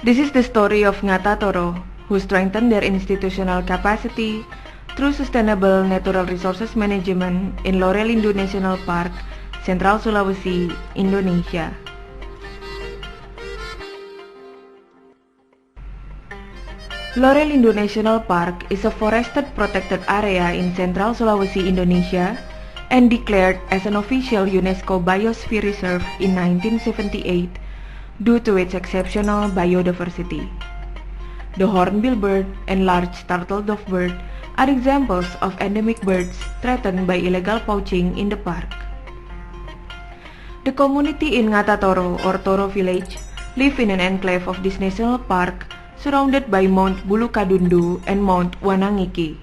This is the story of Ngata Toro, who strengthened their institutional capacity through sustainable natural resources management in Lorelindo National Park, Central Sulawesi, Indonesia. Lorelindo National Park is a forested protected area in Central Sulawesi, Indonesia, and declared as an official UNESCO Biosphere Reserve in 1978 due to its exceptional biodiversity. The hornbill bird and large turtle-dove bird are examples of endemic birds threatened by illegal poaching in the park. The community in Ngata Toro or Toro village live in an enclave of this national park surrounded by Mount Bulukadundu and Mount Wanangiki.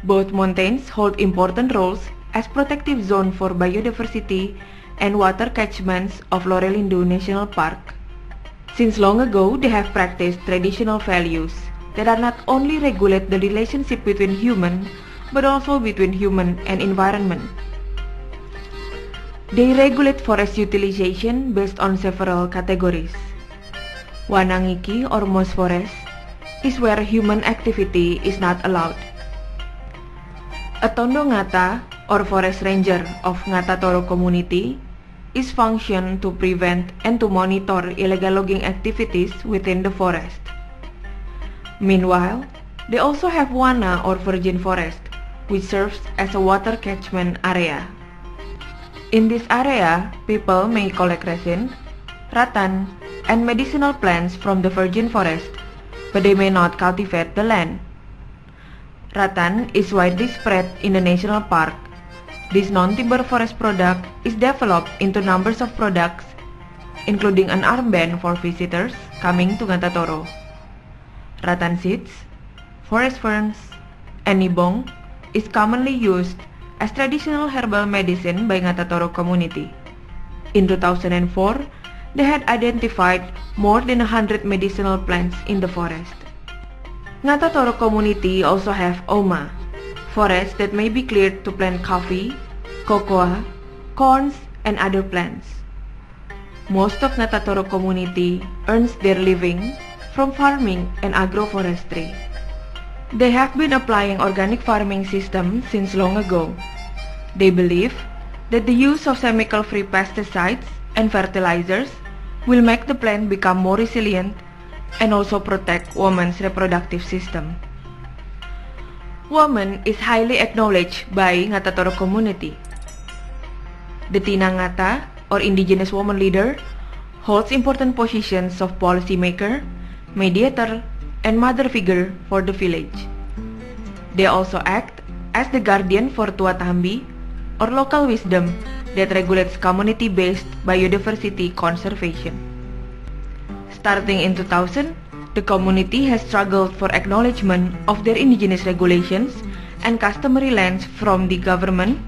Both mountains hold important roles as protective zone for biodiversity and water catchments of Lorelindo National Park. Since long ago, they have practiced traditional values that are not only regulate the relationship between human, but also between human and environment. They regulate forest utilization based on several categories. Wanangiki or moss forest is where human activity is not allowed. A Tondo Ngata or forest ranger of Ngata Toro community is functioned to prevent and to monitor illegal logging activities within the forest. Meanwhile, they also have Wana or virgin forest, which serves as a water catchment area. In this area, people may collect resin, rattan, and medicinal plants from the virgin forest, but they may not cultivate the land. Rattan is widely spread in the national park. This non-timber forest product is developed into numbers of products, including an armband for visitors coming to Ngata Toro. Rattan seeds, forest ferns, and nibong is commonly used as traditional herbal medicine by Ngata Toro community. In 2004, they had identified more than 100 medicinal plants in the forest. Ngata Toro community also have Oma, forests that may be cleared to plant coffee, cocoa, corns, and other plants. Most of Ngata Toro community earns their living from farming and agroforestry. They have been applying organic farming system since long ago. They believe that the use of chemical-free pesticides and fertilizers will make the plant become more resilient and also protect women's reproductive system. Woman is highly acknowledged by Ngata Toro community. The Tina Ngata or indigenous woman leader holds important positions of policymaker, mediator, and mother figure for the village. They also act as the guardian for Tuatambi or local wisdom that regulates community-based biodiversity conservation. Starting in 2000, the community has struggled for acknowledgement of their indigenous regulations and customary lands from the government,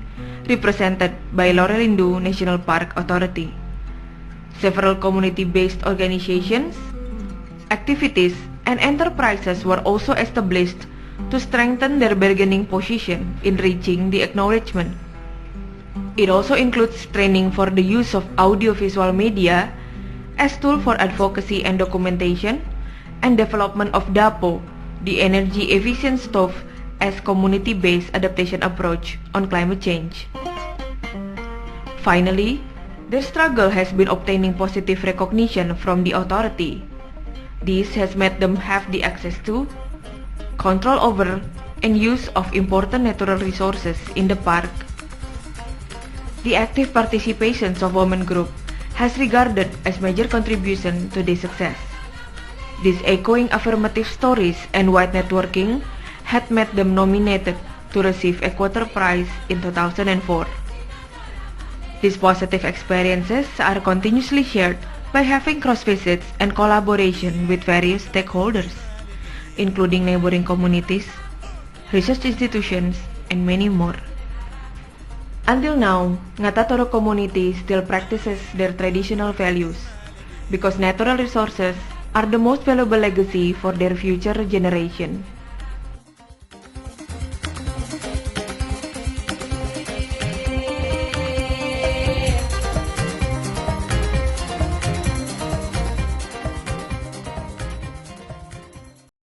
represented by Lorelindo National Park Authority. Several community-based organizations, activities, and enterprises were also established to strengthen their bargaining position in reaching the acknowledgement. It also includes training for the use of audiovisual media as tool for advocacy and documentation, and development of DAPO, the energy efficient stove, as community-based adaptation approach on climate change. Finally, their struggle has been obtaining positive recognition from the authority. This has made them have the access to, control over, and use of important natural resources in the park. The active participations of women group has regarded as major contribution to this success. This echoing affirmative stories and wide networking had made them nominated to receive Equator Prize in 2004. These positive experiences are continuously shared by having cross visits and collaboration with various stakeholders, including neighboring communities, research institutions, and many more. Until now, Ngata Toro community still practices their traditional values because natural resources are the most valuable legacy for their future generation.